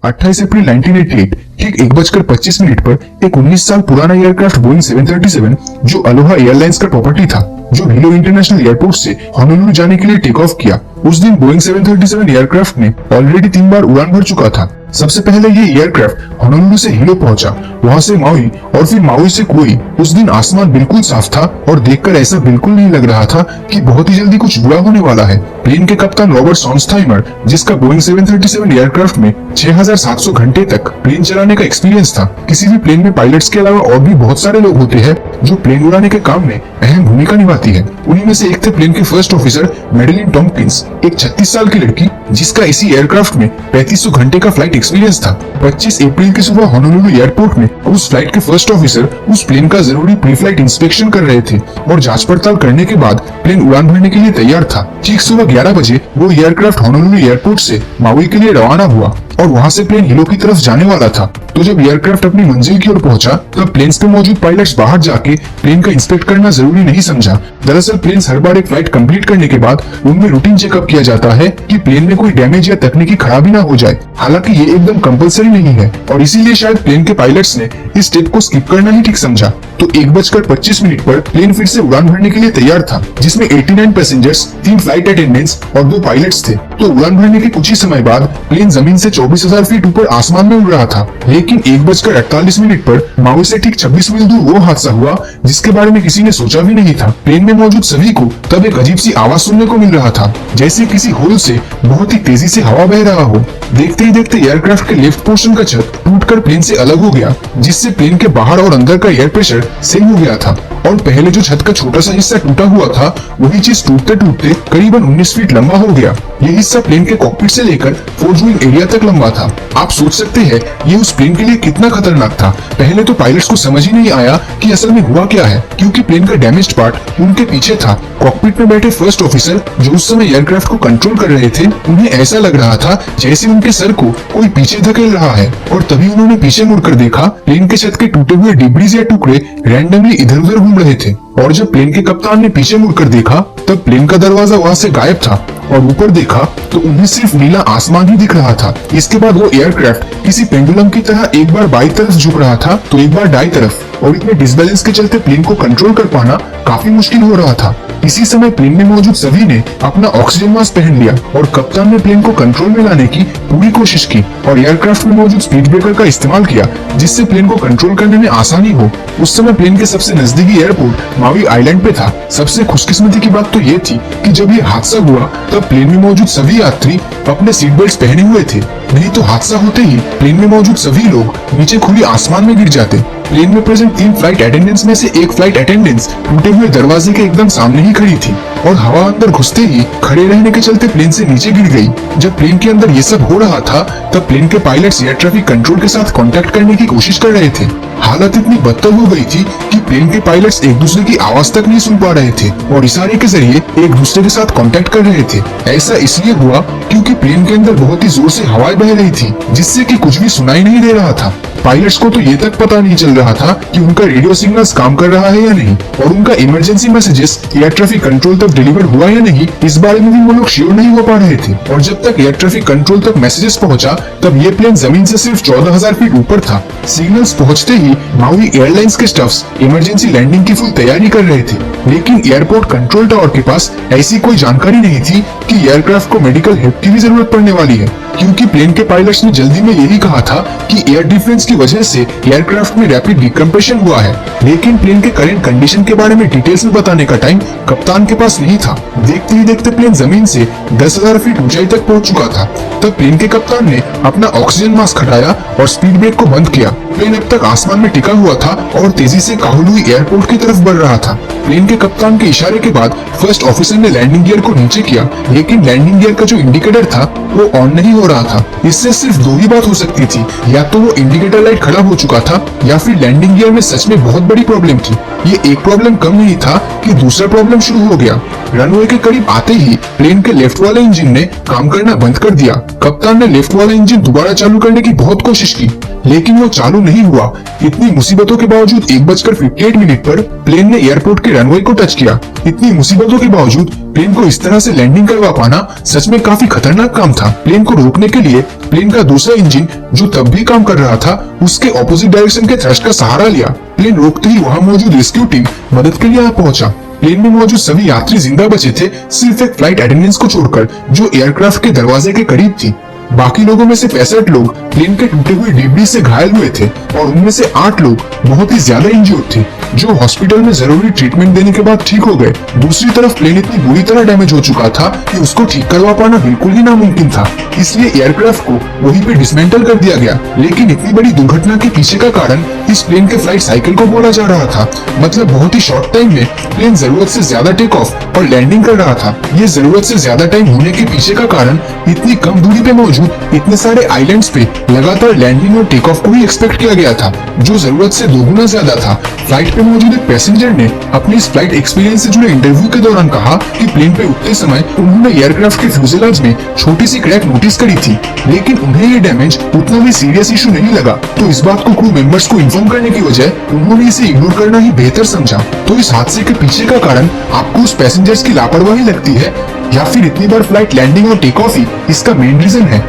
28 अप्रैल 1988 ठीक 1:25 पर एक 19 साल पुराना एयरक्राफ्ट बोइंग 737 जो अलोहा एयरलाइंस का प्रॉपर्टी था, जो हिलो इंटरनेशनल एयरपोर्ट से होनोलुलु जाने के लिए टेक ऑफ किया। उस दिन बोइंग 737 एयरक्राफ्ट ने ऑलरेडी 3 बार उड़ान भर चुका था। सबसे पहले ये एयरक्राफ्ट होनोलुलु से हिलो पहुंचा, वहां से माउई और फिर माउई से कुई। उस दिन आसमान बिल्कुल साफ था और देखकर ऐसा बिल्कुल नहीं लग रहा था कि बहुत ही जल्दी कुछ बुरा होने वाला है। प्लेन के कप्तान रॉबर्ट सॉन्सथाइमर, जिसका बोइंग 737 एयरक्राफ्ट में 6700 घंटे तक प्लेन चलाने का एक्सपीरियंस था। किसी भी प्लेन में पायलट्स के अलावा और भी बहुत सारे लोग होते हैं जो प्लेन उड़ाने के काम में अहम भूमिका निभाती है। उन्हीं में से एक थे प्लेन के फर्स्ट ऑफिसर मैडेलिन टॉम्किंस, एक 36 साल की लड़की जिसका इसी एयरक्राफ्ट में 3500 घंटे का फ्लाइट एक्सपीरियंस था। 25 अप्रैल की सुबह होनोलुलु एयरपोर्ट में उस फ्लाइट के फर्स्ट ऑफिसर उस प्लेन का जरूरी प्री फ्लाइट इंस्पेक्शन कर रहे थे और जांच पड़ताल करने के बाद प्लेन उड़ान भरने के लिए तैयार था। ठीक सुबह 11 बजे वो एयरक्राफ्ट होनोलुलु एयरपोर्ट से माउई के लिए रवाना हुआ और वहां से प्लेन हिलो की तरफ जाने वाला था। तो जब एयरक्राफ्ट अपनी मंजिल की ओर पहुंचा तब प्लेन्स पे मौजूद पायलट्स बाहर जाके प्लेन का इंस्पेक्ट करना जरूरी नहीं समझा। दरअसल प्लेन्स हर बार एक फ्लाइट कंप्लीट करने के बाद उनमें रूटीन चेकअप किया जाता है कि प्लेन में कोई डैमेज या तकनीकी खराबी ना हो जाए। हालांकि ये एकदम कंपलसरी नहीं है और इसीलिए शायद प्लेन के पायलट्स ने इस स्टेप को स्किप करना ही ठीक समझा। तो 1:25 पर प्लेन फिर से उड़ान भरने के लिए तैयार था, जिसमें 89 पैसेंजर्स, 3 फ्लाइट अटेंडेंट्स और 2 पायलट्स थे। तो उड़ान भरने के कुछ ही समय बाद प्लेन जमीन से 24,000 फीट ऊपर आसमान में उड़ रहा था। लेकिन 1:48 पर माउई से ठीक 26 मील दूर वो हादसा हुआ जिसके बारे में किसी ने सोचा भी नहीं था। प्लेन में मौजूद सभी को तब एक अजीब सी आवाज सुनने को मिल रहा था, जैसे किसी होल से बहुत ही तेजी से हवा बह रहा हो। देखते ही देखते एयरक्राफ्ट के लेफ्ट पोर्शन का छत टूटकर प्लेन से अलग हो गया, जिससे प्लेन के बाहर और अंदर का एयर प्रेशर सेम हो गया था। और पहले जो छत का छोटा सा हिस्सा टूटा हुआ था वही चीज टूटते टूटते करीबन 19 फीट लंबा हो गया। ये हिस्सा प्लेन के कॉकपिट से लेकर फोर्ज विंग एरिया तक लंबा था। आप सोच सकते हैं ये उस प्लेन के लिए कितना खतरनाक था। पहले तो पायलट्स को समझ ही नहीं आया कि असल में हुआ क्या है, क्योंकि प्लेन का डैमेज्ड पार्ट उनके पीछे था। कॉकपिट में बैठे फर्स्ट ऑफिसर जो उस समय एयरक्राफ्ट को कंट्रोल कर रहे थे, उन्हें ऐसा लग रहा था जैसे उनके सर को कोई पीछे धकेल रहा है। और तभी उन्होंने पीछे मुड़कर देखा, प्लेन के छत के टूटे हुए डिब्रीज या टुकड़े रैंडमली इधर उधर घूम रहे थे। और जब प्लेन के कप्तान ने पीछे मुड़कर देखा तब प्लेन का दरवाजा वहां से गायब था और ऊपर देखा तो उन्हें सिर्फ नीला आसमान ही दिख रहा था। इसके बाद वो एयरक्राफ्ट किसी पेंडुलम की तरह एक बार बाई तरफ झुक रहा था तो एक बार दाईं तरफ, और इतने डिसबैलेंस के चलते प्लेन को कंट्रोल कर पाना काफी मुश्किल हो रहा था। इसी समय प्लेन में मौजूद सभी ने अपना ऑक्सीजन मास्क पहन लिया और कप्तान ने प्लेन को कंट्रोल में लाने की पूरी कोशिश की और एयरक्राफ्ट में मौजूद स्पीड ब्रेकर का इस्तेमाल किया, जिससे प्लेन को कंट्रोल करने में आसानी हो। उस समय प्लेन के सबसे नजदीकी एयरपोर्ट माउई आइलैंड पे था। सबसे खुशकिस्मती की बात तो ये थी कि जब ये हादसा हुआ तब प्लेन में मौजूद सभी यात्री अपने सीट बेल्ट पहने हुए थे, नहीं तो हादसा होते ही प्लेन में मौजूद सभी लोग नीचे खुली आसमान में गिर जाते। प्लेन में प्रेजेंट 3 फ्लाइट अटेंडेंट्स में से एक फ्लाइट अटेंडेंट्स टूटे हुए दरवाजे के एकदम सामने ही खड़ी थी और हवा अंदर घुसते ही खड़े रहने के चलते प्लेन से नीचे गिर गई। जब प्लेन के अंदर ये सब हो रहा था तब प्लेन के पायलट्स एयर ट्रैफिक कंट्रोल के साथ कांटेक्ट करने की कोशिश कर रहे थे। हालत इतनी बदतर हो गई थी कि प्लेन के पायलट्स एक दूसरे की आवाज तक नहीं सुन पा रहे थे और इशारे के जरिए एक दूसरे के साथ कांटेक्ट कर रहे थे। ऐसा इसलिए हुआ क्योंकि प्लेन के अंदर बहुत ही जोर से हवाएं बह रही थी, जिससे कि कुछ भी सुनाई नहीं दे रहा था। पायलट्स को तो ये तक पता नहीं चल रहा था कि उनका रेडियो सिग्नल्स काम कर रहा है या नहीं और उनका emergency messages air traffic control तक डिलीवर हुआ या नहीं, इस बारे में भी वो लोग श्योर नहीं हो पा रहे थे। और जब तक एयर ट्रैफिक कंट्रोल तक मैसेजेस पहुंचा तब ये प्लेन जमीन से सिर्फ 14,000 फीट ऊपर था। सिग्नल्स पहुंचते ही माउई एयरलाइंस के स्टाफ्स इमरजेंसी लैंडिंग की फुल तैयारी कर रहे थे, लेकिन एयरपोर्ट कंट्रोल टावर के पास ऐसी कोई जानकारी नहीं थी कि एयरक्राफ्ट को मेडिकल हेल्प की भी जरूरत पड़ने वाली है, क्योंकि प्लेन के पायलट्स ने जल्दी में यही कहा था कि एयर डिफेंस की वजह से एयरक्राफ्ट में रैपिड डिकम्प्रेशन हुआ है। लेकिन प्लेन के करंट कंडीशन के बारे में डिटेल्स में बताने का टाइम कप्तान के पास नहीं था। देखते ही देखते प्लेन जमीन से 10,000 फीट ऊंचाई तक पहुंच चुका था। तब प्लेन के कप्तान ने अपना ऑक्सीजन मास्क हटाया और स्पीड ब्रेक को बंद किया। प्लेन अब तक आसमान में टिका हुआ था और तेजी से काहुलुई एयरपोर्ट की तरफ बढ़ रहा था। प्लेन के कप्तान के इशारे के बाद फर्स्ट ऑफिसर ने लैंडिंग गियर को नीचे किया, लेकिन लैंडिंग गियर का जो इंडिकेटर था वो ऑन नहीं हो रहा था। इससे सिर्फ दो ही बात हो सकती थी, या तो वो इंडिकेटर लाइट खराब हो चुका था या फिर लैंडिंग गियर में सच में बहुत बड़ी प्रॉब्लम थी। ये एक प्रॉब्लम कम नहीं था कि दूसरा प्रॉब्लम शुरू हो गया। रनवे के करीब आते ही प्लेन के लेफ्ट वाले इंजन ने काम करना बंद कर दिया। कप्तान ने लेफ्ट वाला इंजन दोबारा चालू करने की बहुत कोशिश की, लेकिन वो चालू नहीं हुआ। इतनी मुसीबतों के बावजूद 1:58 पर प्लेन ने एयरपोर्ट के रनवे को टच किया। इतनी मुसीबतों के बावजूद प्लेन को इस तरह से लैंडिंग करवा पाना सच में काफी खतरनाक काम था। प्लेन को रोकने के लिए प्लेन का दूसरा इंजन, जो तब भी काम कर रहा था, उसके ऑपोजिट डायरेक्शन के थ्रस्ट का सहारा लिया। प्लेन रोकते ही वहाँ मौजूद रेस्क्यू टीम मदद के लिए आ पहुंचा। प्लेन में मौजूद सभी यात्री जिंदा बचे थे, सिर्फ एक फ्लाइट अटेंडेंस को छोड़कर, जो एयरक्राफ्ट के दरवाजे के करीब थी। बाकी लोगों में से 65 लोग प्लेन के टूटे हुए डिब्बी से घायल हुए थे और उनमें से 8 लोग बहुत ही ज्यादा इंजर्ड थे, जो हॉस्पिटल में जरूरी ट्रीटमेंट देने के बाद ठीक हो गए। दूसरी तरफ प्लेन इतनी बुरी तरह डैमेज हो चुका था कि उसको ठीक करवा पाना बिल्कुल ही नामुमकिन था, इसलिए एयरक्राफ्ट को वहीं पे डिसमेंटल कर दिया गया। लेकिन इतनी बड़ी दुर्घटना के पीछे का कारण इस प्लेन के फ्लाइट साइकिल को बोला जा रहा था। मतलब बहुत ही शॉर्ट टाइम में प्लेन जरूरत से ज्यादा टेक ऑफ और लैंडिंग कर रहा था। ये जरूरत से ज्यादा टाइम होने के पीछे का कारण इतनी कम दूरी पे मौजूद इतने सारे आइलैंड्स पे लगातार लैंडिंग और टेक ऑफ को ही एक्सपेक्ट किया गया था, जो जरूरत से दोगुना ज्यादा था। फ्लाइट पे मौजूद एक पैसेंजर ने अपने इस फ्लाइट एक्सपीरियंस से जुड़े इंटरव्यू के दौरान कहा कि प्लेन पे उठते समय उन्होंने एयरक्राफ्ट के फ्यूजेलाज में छोटी सी क्रैक नोटिस करी थी, लेकिन उन्हें ये डैमेज उतना भी सीरियस इशू नहीं लगा। तो इस बात को क्रू मेंबर्स को इन्फॉर्म करने की बजाय उन्होंने इसे इग्नोर करना ही बेहतर समझा। तो इस हादसे के पीछे का कारण आपको उस पैसेंजर्स की लापरवाही लगती है या फिर इतनी बार फ्लाइट लैंडिंग और टेक ऑफ ही इसका मेन रीजन है?